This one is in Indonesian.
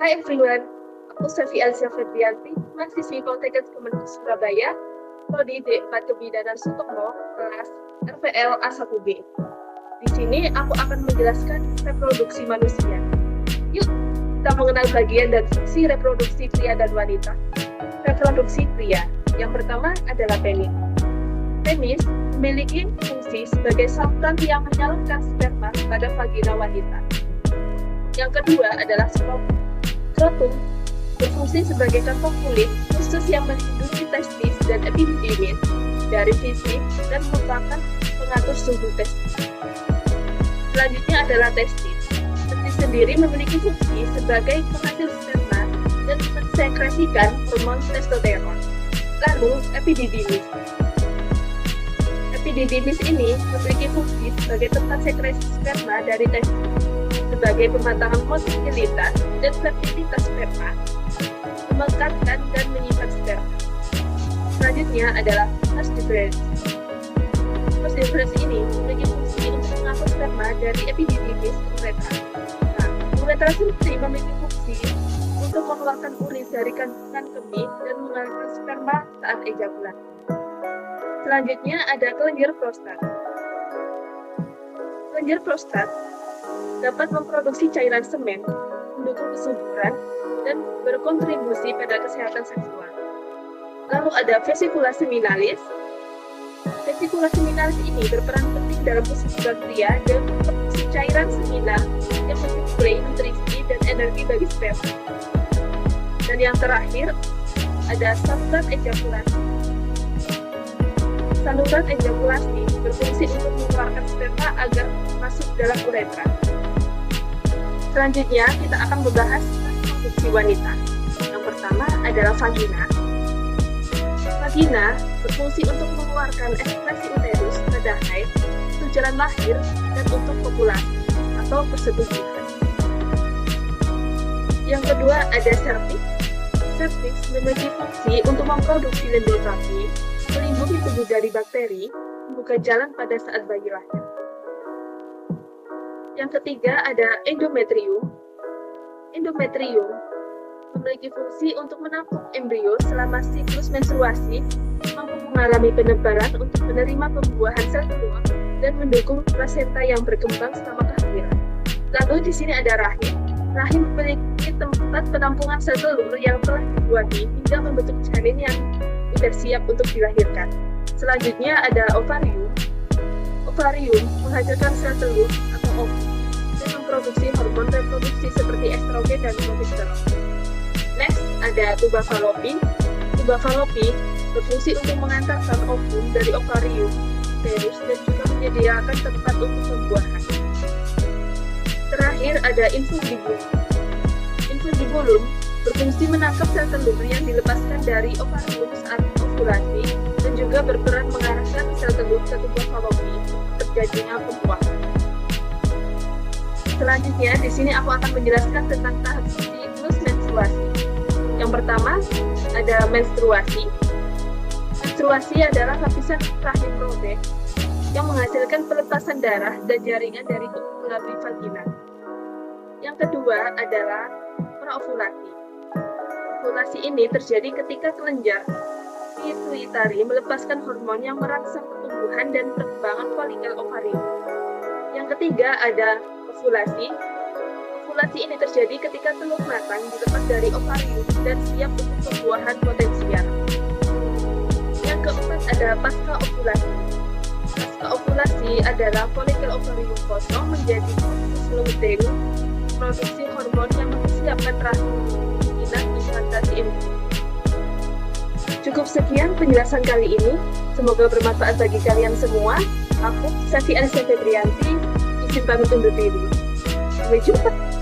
Hai everyone, aku Sevi Alicia Febrianti, mahasiswi Poltekkes Kementerian Surabaya, Prodi D4 Kebidanan Sutomo, kelas RPL A1B. Di sini aku akan menjelaskan reproduksi manusia. Yuk, kita mengenal bagian dan fungsi reproduksi pria dan wanita. Reproduksi pria, yang pertama adalah penis. Penis memiliki fungsi sebagai saluran yang menyalurkan sperma pada vagina wanita. Yang kedua adalah skrotum. Skrotum berfungsi sebagai kantong kulit khusus yang melindungi testis dan epididymis dari fisik dan merupakan pengatur suhu testis. Selanjutnya adalah testis. Testis sendiri memiliki fungsi sebagai penghasil sperma dan mensekresikan hormon testosteron. Lalu epididymis. Epididymis ini memiliki fungsi sebagai tempat sekresi sperma dari testis, sebagai pematangan motilitas dan fertilitas sperma, memekatkan dan menyimpan sperma. Selanjutnya adalah vas deferens. Vas deferens ini memiliki fungsi untuk mengangkut sperma dari epididymis ke uretra. Nah, uretra sendiri memiliki fungsi untuk mengeluarkan urin dari kandungan kemih dan mengalirkan sperma saat ejakulasi. Selanjutnya ada kelenjar prostat. Kelenjar prostat dapat memproduksi cairan semen, mendukung kesuburan, dan berkontribusi pada kesehatan seksual. Lalu ada vesikula seminalis. Vesikula seminalis ini berperan penting dalam kesuburan pria dan memproduksi cairan seminal yang menyuplai nutrisi dan energi bagi sperma. Dan yang terakhir ada saluran ejakulasi. Saluran ejakulasi berfungsi untuk mengeluarkan sperma agar masuk dalam uretra. Selanjutnya, kita akan membahas reproduksi wanita. Yang pertama adalah vagina. Vagina berfungsi untuk mengeluarkan ekskresi uterus pada haid, untuk jalan lahir, dan untuk kopulasi atau persetubuhan. Yang kedua ada serviks. Serviks memiliki fungsi untuk memproduksi dendrografi, melindungi tubuh dari bakteri, membuka jalan pada saat bayi lahir. Yang ketiga ada endometrium. Endometrium memiliki fungsi untuk menampung embrio selama siklus menstruasi, mampu mengalami penebalan untuk menerima pembuahan sel telur, dan mendukung plasenta yang berkembang selama kehamilan. Lalu di sini ada rahim. Rahim memiliki tempat penampungan sel telur yang telah dibuahi hingga membentuk janin yang sudah siap untuk dilahirkan. Selanjutnya ada ovarium. Ovarium menghasilkan sel telur atau ovum dan memproduksi hormon reproduksi seperti estrogen dan progesteron. Next ada tuba fallopi. Tuba fallopi berfungsi untuk mengantarkan ovum dari ovarium, uterus, dan juga menyediakan tempat untuk pembuahan. Terakhir ada infundibulum. Infundibulum berfungsi menangkap sel telur yang dilepaskan dari ovarium saat ovulasi dan juga berperan mengarahkan sel telur ke tuba fallopi terjadinya pembuahan. Selanjutnya, di sini aku akan menjelaskan tentang tahap siklus menstruasi. Yang pertama ada menstruasi. Menstruasi adalah lapisan rahim robek yang menghasilkan pelepasan darah dan jaringan dari tubuh melalui vagina. Yang kedua adalah praovulasi. Ovulasi ini terjadi ketika kelenjar pituitari melepaskan hormon yang merangsang pertumbuhan dan perkembangan folikel ovarium. Yang ketiga ada ovulasi. Ovulasi ini terjadi ketika telur matang dilepas dari ovarium dan siap untuk pembuahan potensial. Yang keempat ada pasca ovulasi. Pasca ovulasi adalah folikel ovarium kosong menjadi corpus luteum, produksi hormon yang mempersiapkan rahim implantasi embrio. Cukup sekian penjelasan kali ini. Semoga bermanfaat bagi kalian semua. Aku, Sevi Alicia Febrianti, izin pamit undur diri. Sampai jumpa.